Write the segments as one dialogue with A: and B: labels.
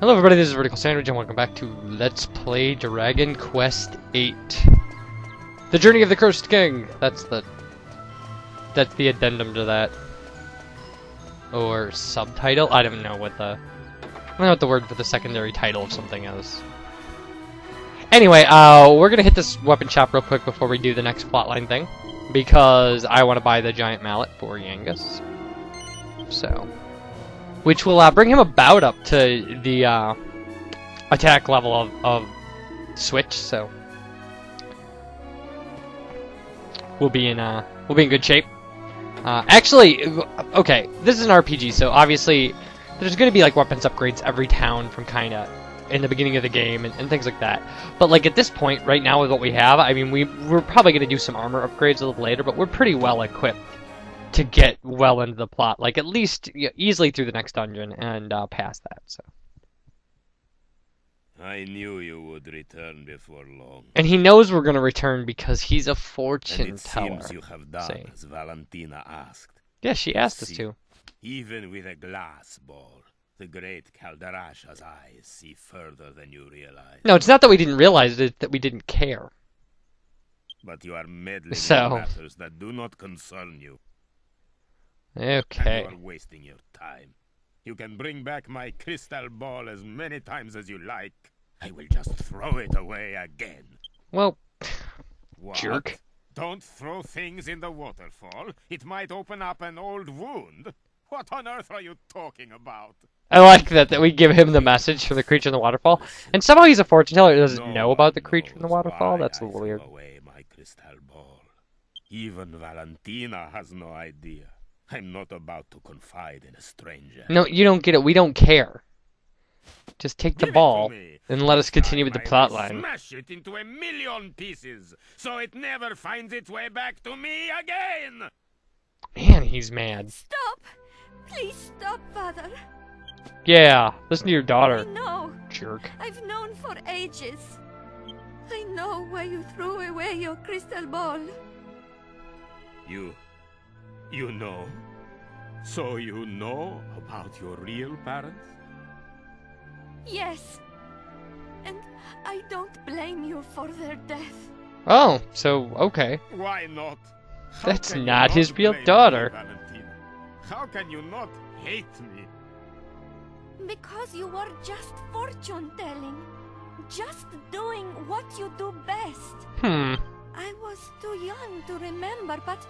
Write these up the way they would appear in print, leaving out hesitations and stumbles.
A: Hello everybody, this is VerticalSandwich and welcome back to Let's Play Dragon Quest VIII. The Journey of the Cursed King! That's the addendum to that. Or subtitle? I don't know what the word for the secondary title of something is. Anyway, we're gonna hit this weapon shop real quick before we do the next plotline thing. Because I want to buy the giant mallet for Yangus. So... which will bring him about up to the attack level of Switch, so we'll be in good shape. Actually, okay, this is an RPG, so obviously there's going to be like weapons upgrades every town from kind of in the beginning of the game and things like that. But like at this point, right now with what we have, I mean we're probably going to do some armor upgrades a little later, but we're pretty well equipped to get well into the plot, like at least easily through the next dungeon and past that. So
B: I knew you would return before long.
A: And he knows we're gonna return because he's a fortune teller.
B: Seems you have done as Valentina asked.
A: Yeah, she asked us to.
B: Even with a glass ball, the great Kalderasha's eyes see further than you realize.
A: No, it's not that we didn't realize it; that we didn't care.
B: But you are meddling in matters that do not concern you.
A: Okay.
B: And you are wasting your time. You can bring back my crystal ball as many times as you like. I will just throw it away again.
A: Well,
B: what?
A: Jerk.
B: Don't throw things in the waterfall. It might open up an old wound. What on earth are you talking about?
A: I like that we give him the message for the creature in the waterfall, and somehow he's a fortune teller who doesn't know about the creature in the waterfall. That's a little weird.
B: Away my crystal ball. Even Valentina has no idea. I'm not about to confide in a stranger.
A: No, you don't get it. We don't care. Just take the ball and let us continue with the plotline.
B: Smash it into a million pieces, so it never finds its way back to me again.
A: Man, he's mad.
C: Stop! Please stop, Father.
A: Yeah, listen to your daughter.
C: I know.
A: Jerk.
C: I've known for ages. I know why you threw away your crystal ball.
B: You know? So you know about your real parents?
C: Yes. And I don't blame you for their death.
A: Oh, so, okay.
B: Why not?
A: That's not his real daughter.
B: Valentina? How can you not hate me?
C: Because you were just fortune-telling. Just doing what you do best. I was too young to remember, but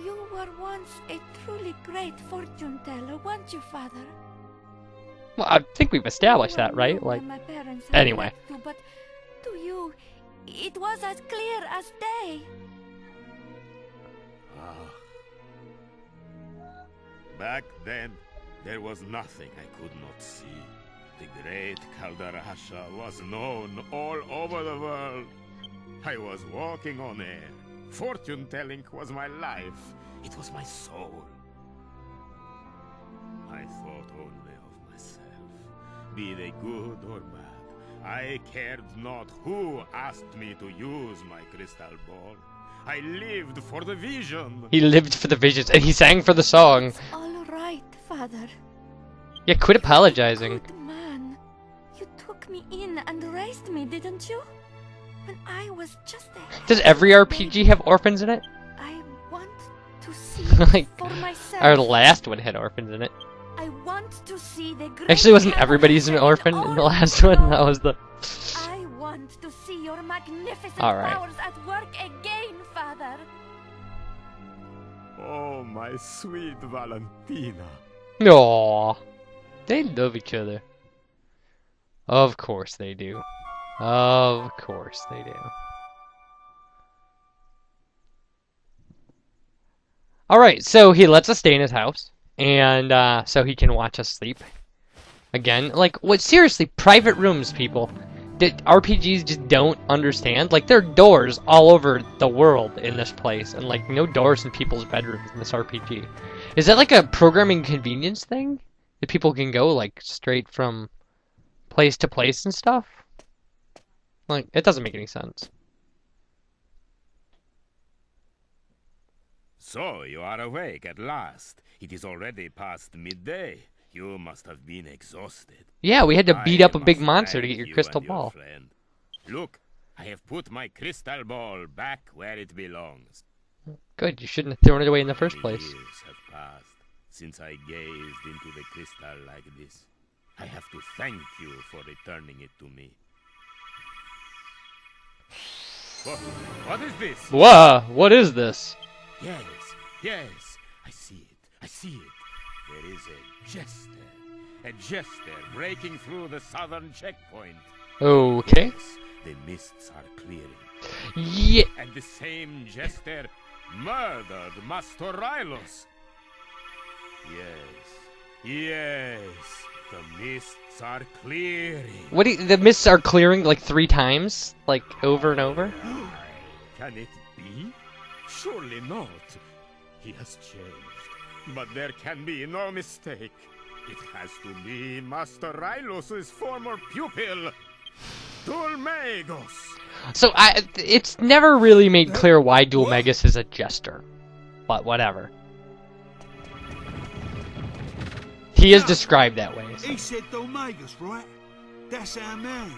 C: you were once a truly great fortune teller, weren't you, Father?
A: Well, I think we've established that, right? Like, anyway.
C: But to you, it was as clear as day.
B: Back then, there was nothing I could not see. The great Kalderasha was known all over the world. I was walking on air. Fortune-telling was my life. It was my soul. I thought only of myself, be they good or bad. I cared not who asked me to use my crystal ball. I lived for the vision.
A: He lived for the visions, and he sang for the song.
C: It's all right, Father.
A: Yeah, quit apologizing.
C: Good man. You took me in and raised me, didn't you? When I was just a...
A: Does every RPG have orphans in it?
C: I want to see
A: Like,
C: for myself.
A: our last one had orphans in it.
C: I want to see the great...
A: Actually, wasn't everybody's an orphan in the last one? That was the...
C: I want to see your magnificent
A: Alright.
C: powers at work again, Father.
B: Oh, my sweet Valentina.
A: Aww. They love each other. Of course they do. Of course they do. Alright, so he lets us stay in his house. And, so he can watch us sleep. Again, like, what, seriously, private rooms, people. That RPGs just don't understand. Like, there are doors all over the world in this place. And, like, no doors in people's bedrooms in this RPG. Is that, like, a programming convenience thing? That people can go, like, straight from place to place and stuff? Like, it doesn't make any sense.
B: So, you are awake at last. It is already past midday. You must have been exhausted.
A: Yeah, we had to beat up a big
B: must
A: monster to
B: thank
A: get your
B: you
A: crystal
B: and your
A: ball.
B: friend. Look, I have put my crystal ball back where it belongs.
A: Good, you shouldn't have thrown it away in the first
B: Many
A: place.
B: years have passed since I gazed into the crystal like this. I have to thank you for returning it to me. What is this?
A: Whoa, what is this?
B: Yes, yes, I see it, I see it. There is a jester breaking through the southern checkpoint.
A: Okay.
B: Yes, the mists are clearing.
A: Yeah.
B: And the same jester murdered Master Rylos. Yes, the mists are clearing.
A: What do you, the mists are clearing like 3 times? Like over and over?
B: Can it be? Surely not. He has changed. But there can be no mistake. It has to be Master Rylos' former pupil, Dulmagos.
A: So it's never really made clear why Dulmagus is a jester. But whatever. He is described that way. So.
D: He said Dulmagus, right? That's our man.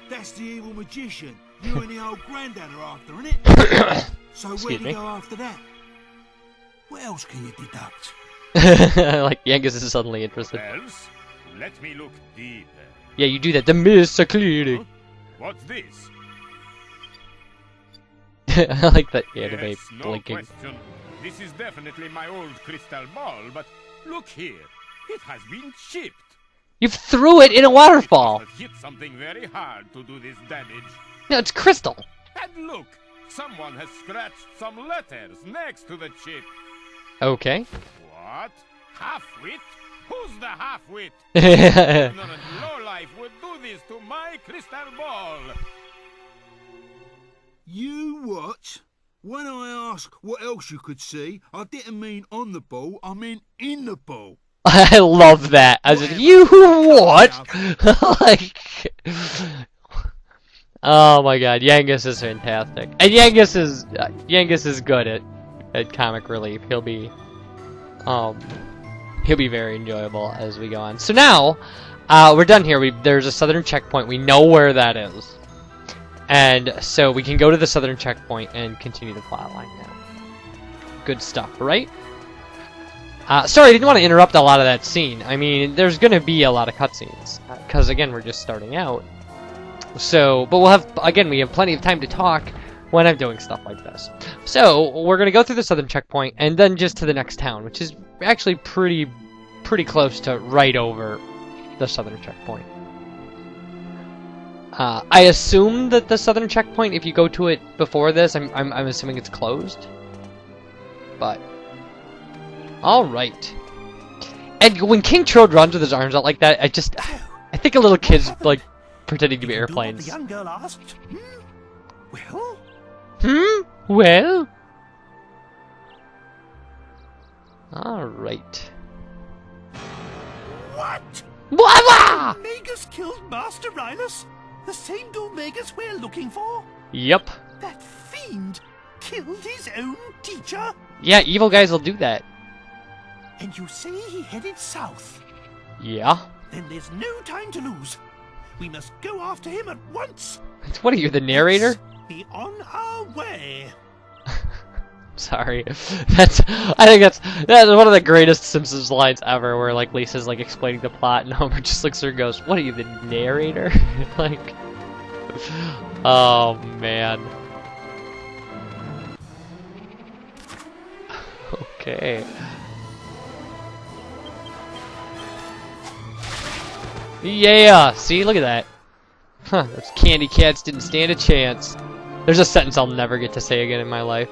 D: That's the evil magician you and the old granddad are after, innit? So where'd he go after that? What else can you deduct?
A: Like Yangus is suddenly interested.
B: Else, let me look deeper.
A: Yeah, you do that. The mists are clearing.
B: What's this?
A: I like that anime
B: Yes, no
A: blinking.
B: question. This is definitely my old crystal ball, but look here. It has been chipped.
A: You threw it in a waterfall.
B: It must have hit something very hard to do this damage.
A: No, it's crystal.
B: And look, someone has scratched some letters next to the chip.
A: Okay.
B: What? Half-wit? Who's the half-wit? Ignorant lowlife would do this to my crystal ball.
D: You what? When I ask what else you could see, I didn't mean on the ball, I meant in the ball.
A: I love that. I said, you what? Like, oh my god, Yangus is fantastic, and Yangus is good at comic relief. He'll be very enjoyable as we go on. So now, we're done here. There's a southern checkpoint. We know where that is, and so we can go to the southern checkpoint and continue the plot line now. Good stuff, right? Sorry, I didn't want to interrupt a lot of that scene. I mean, there's going to be a lot of cutscenes, because again, we're just starting out. So, but we have plenty of time to talk when I'm doing stuff like this. So, we're going to go through the southern checkpoint, and then just to the next town, which is actually pretty close to right over the southern checkpoint. I assume that the southern checkpoint, if you go to it before this, I'm assuming it's closed. But alright. And when King Trode runs with his arms out like that, I think a little kid's like pretending to be airplanes.
D: The young girl asked. Well?
A: Well? Alright.
D: What?
A: Wah!
D: Magus killed Master Rylos? The same Dulmagus we're looking for?
A: Yep.
D: That fiend killed his own teacher?
A: Yeah, evil guys will do that.
D: And you say he headed south?
A: Yeah.
D: Then there's no time to lose. We must go after him at once.
A: What are you, the narrator?
D: Let's be on our way.
A: Sorry. I think that's one of the greatest Simpsons lines ever, where like Lisa's like explaining the plot and Homer just looks at her and goes, "What are you, the narrator?" Like, oh man. Okay. Yeah! See, look at that. Huh, those candy cats didn't stand a chance. There's a sentence I'll never get to say again in my life.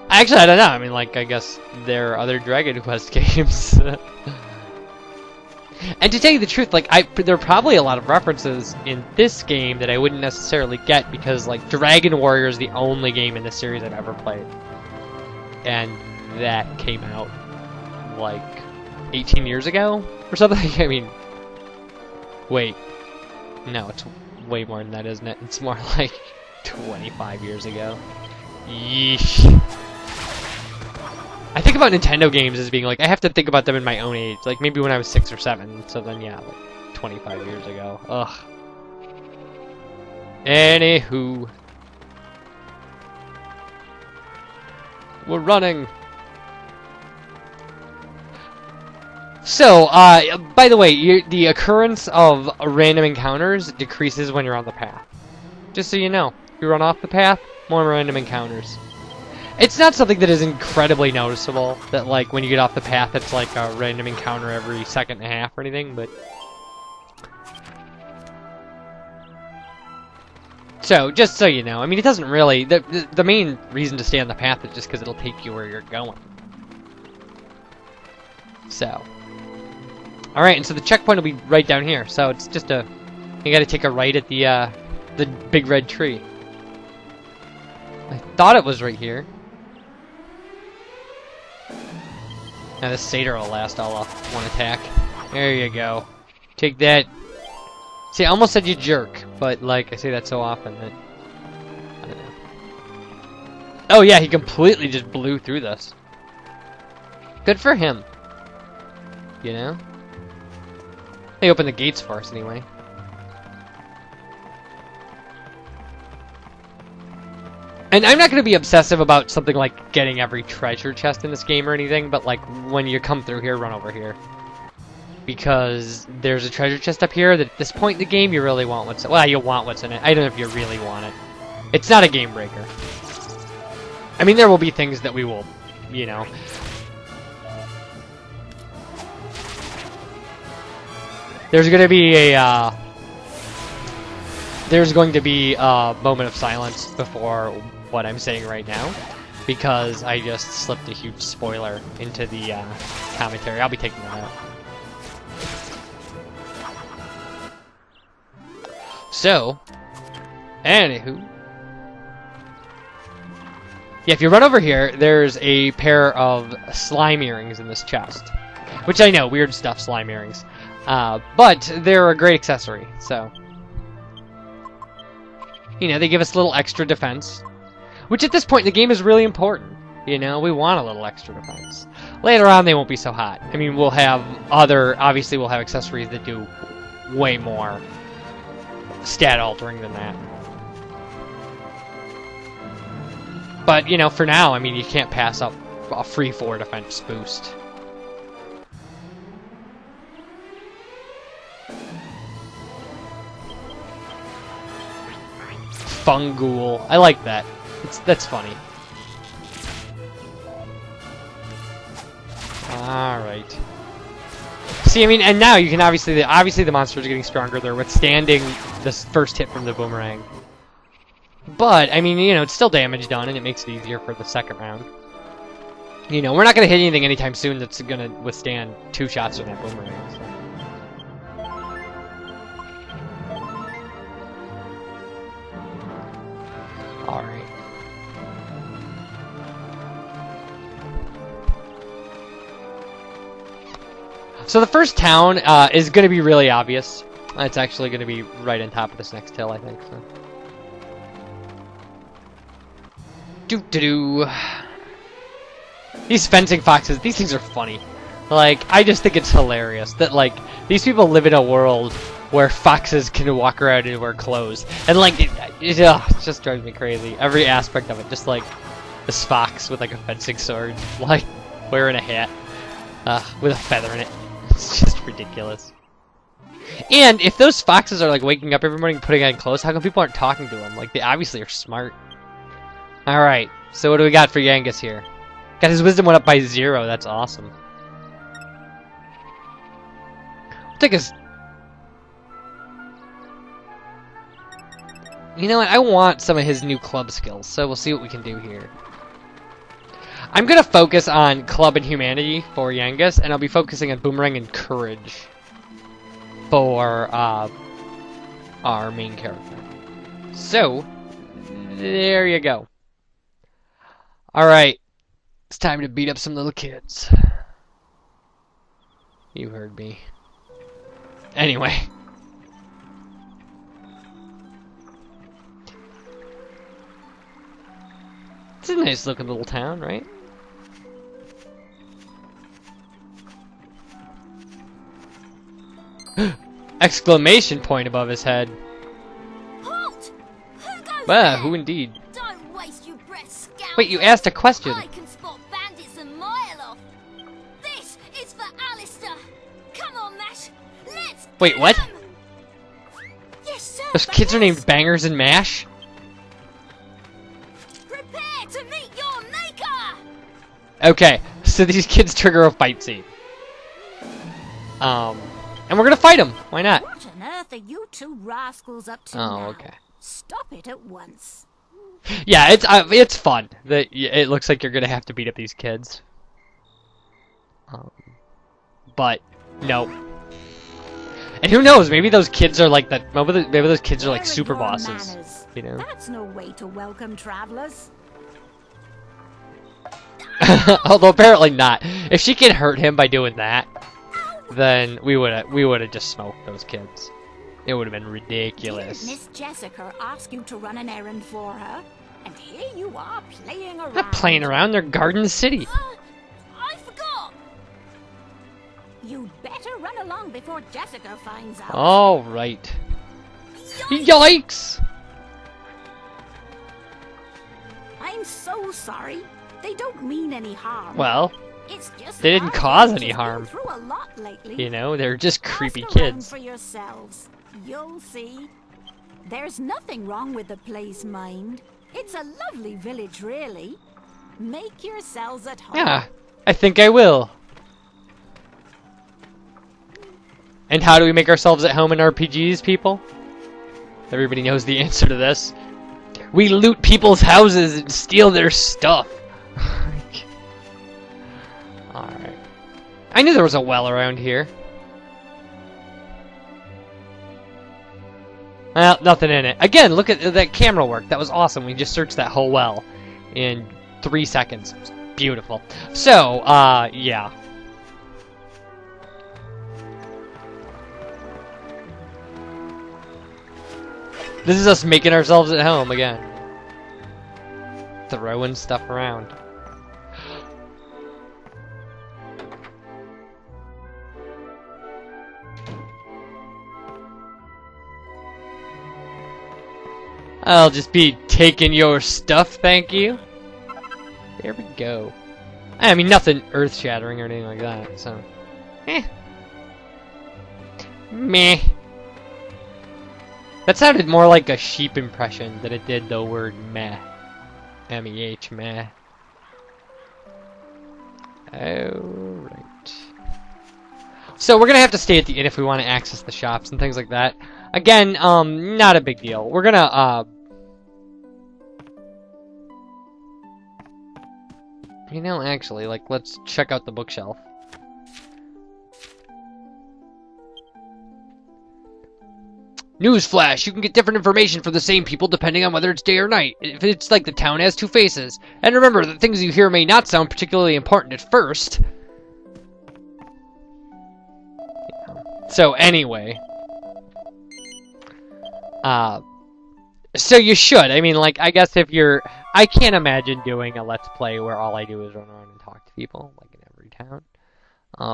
A: Actually, I don't know. I mean, like, I guess there are other Dragon Quest games. And to tell you the truth, like, there are probably a lot of references in this game that I wouldn't necessarily get because, like, Dragon Warrior is the only game in the series I've ever played. And that came out, like, 18 years ago or something? I mean, wait. No, it's way more than that, isn't it? It's more like 25 years ago. Yeesh. I think think about Nintendo games as being like, I have to think about them in my own age. Like, maybe when I was 6 or 7. So then, yeah, like 25 years ago. Ugh. Anywho. We're running. So, by the way, the occurrence of random encounters decreases when you're on the path. Just so you know. If you run off the path, more random encounters. It's not something that is incredibly noticeable, that like when you get off the path it's like a random encounter every second and a half or anything, but... So, just so you know, I mean, it doesn't really... The main reason to stay on the path is just because it'll take you where you're going. So. Alright, and so the checkpoint will be right down here, so it's just a... You gotta take a right at the big red tree. I thought it was right here. Now this satyr will last all off one attack. There you go. Take that. See, I almost said you jerk, but like I say that so often that I don't know. Oh yeah, he completely just blew through this. Good for him. You know? They opened the gates for us anyway. And I'm not going to be obsessive about something like getting every treasure chest in this game or anything, but like when you come through here, run over here. Because there's a treasure chest up here that at this point in the game you really want what's in it. Well, you want what's in it. I don't know if you really want it. It's not a game breaker. I mean, there will be things that we will, you know. There's going to be a moment of silence before what I'm saying right now, because I just slipped a huge spoiler into the commentary. I'll be taking that out. So, anywho. Yeah, if you run over here, there's a pair of slime earrings in this chest. Which I know, weird stuff, slime earrings. But they're a great accessory, so... You know, they give us a little extra defense. Which at this point in the game is really important. You know, we want a little extra defense. Later on, they won't be so hot. I mean, we'll have obviously we'll have accessories that do way more stat altering than that. But, you know, for now, I mean, you can't pass up a free 4 defense boost. Fungool. I like that. That's funny. Alright. See, I mean, and now you can obviously the monsters are getting stronger. They're withstanding this first hit from the boomerang. But, I mean, you know, it's still damage done, and it makes it easier for the second round. You know, we're not going to hit anything anytime soon that's going to withstand 2 shots from that boomerang. So. Alright. So the first town is going to be really obvious. It's actually going to be right on top of this next hill, I think. So. Doo-doo-doo. These fencing foxes, these things are funny. Like, I just think it's hilarious that, like, these people live in a world where foxes can walk around and wear clothes. And, like, it just drives me crazy. Every aspect of it. Just, like, this fox with, like, a fencing sword. Like, wearing a hat. With a feather in it. It's just ridiculous. And if those foxes are, like, waking up every morning and putting on clothes, how come people aren't talking to them? Like, they obviously are smart. Alright, so what do we got for Yangus here? Got his wisdom went up by 0. That's awesome. We'll take his... You know what? I want some of his new club skills, so we'll see what we can do here. I'm going to focus on club and humanity for Yangus, and I'll be focusing on boomerang and courage for our main character. So, there you go. Alright, it's time to beat up some little kids. You heard me. Anyway. It's a nice looking little town, right? Exclamation point above his head.
C: Halt! Who goes
A: Well,
C: there?
A: who indeed?
C: Don't waste your breath, scoundrel.
A: Wait, you asked a question.
C: I can spot bandits a mile off. This is for Alistair. Come on, Mash. Let's
A: Wait,
C: get
A: what?
C: 'em. Yes, sir.
A: Those kids are named Bangers and Mash?
C: Prepare to meet your maker.
A: Okay, so these kids trigger a fight scene. And we're gonna fight them. Why not?
C: What on earth are you two rascals up to
A: Oh,
C: now?
A: okay.
C: Stop it at once.
A: Yeah, it's fun. It looks like you're gonna have to beat up these kids. But no. And who knows? Maybe those kids are like that. Maybe those kids are like
C: Where
A: super
C: your
A: bosses.
C: manners?
A: You know.
C: That's no way to welcome travelers.
A: Although apparently not. If she can hurt him by doing that, then we would have just smoked those kids. It would have been ridiculous.
C: Didn't Miss Jessica ask you to run an errand for her? And here you are playing around.
A: Not playing around. They're Garden City.
C: I forgot. You'd better run along before Jessica finds out.
A: All right.
C: Yikes!
A: Yikes!
C: I'm so sorry. They don't mean any harm.
A: Well,
C: it's just
A: they didn't
C: our
A: cause
C: village
A: any
C: has been
A: harm.
C: through a lot lately.
A: you know, they're just creepy
C: Ask around
A: kids.
C: for yourselves. You'll see. There's nothing wrong with the place, mind. It's a lovely village, really. Make yourselves at home.
A: Yeah, I think I will. And how do we make ourselves at home in RPGs, people? Everybody knows the answer to this. We loot people's houses and steal their stuff. Alright. I knew there was a well around here. Well, nothing in it. Again, look at that camera work. That was awesome. We just searched that whole well in 3 seconds. It was beautiful. So, yeah. This is us making ourselves at home again. Throwing stuff around. I'll just be taking your stuff, thank you. There we go. I mean, nothing earth-shattering or anything like that, so... Meh. That sounded more like a sheep impression than it did the word meh. M-E-H, meh. Alright. So we're gonna have to stay at the inn if we want to access the shops and things like that. Again, not a big deal. We're gonna, you know, actually, like, let's check out the bookshelf. Newsflash! You can get different information from the same people depending on whether it's day or night. If it's like the town has two faces. And remember, the things you hear may not sound particularly important at first. So anyway. So you should. I mean, like, I guess if you're... I can't imagine doing a Let's Play where all I do is run around and talk to people, like in every town.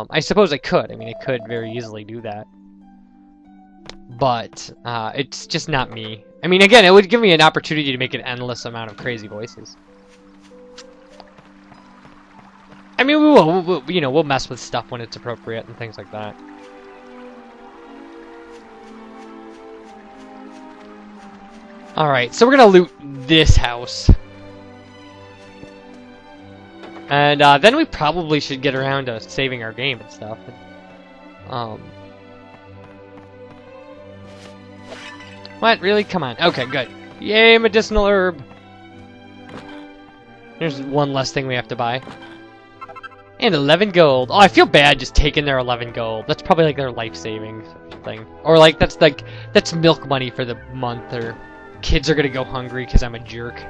A: I suppose I could. I mean, I could very easily do that. But, it's just not me. I mean, again, it would give me an opportunity to make an endless amount of crazy voices. I mean, we'll you know, we'll mess with stuff when it's appropriate and things like that. Alright, so we're gonna loot this house. And, then we probably should get around to saving our game and stuff. What? Really? Come on. Okay, good. Yay, medicinal herb! There's one less thing we have to buy. And 11 gold. Oh, I feel bad just taking their 11 gold. That's probably like their life savings thing. Or like, that's milk money for the month, or kids are gonna go hungry because I'm a jerk.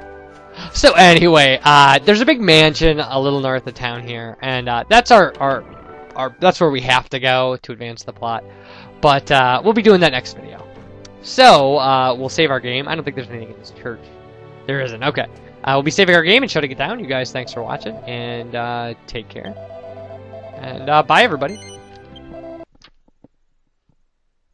A: So anyway, there's a big mansion a little north of town here, and that's that's where we have to go to advance the plot. But we'll be doing that next video. So we'll save our game. I don't think there's anything in this church. There isn't. Okay. We'll be saving our game and shutting it down. You guys, thanks for watching, and take care. And bye, everybody.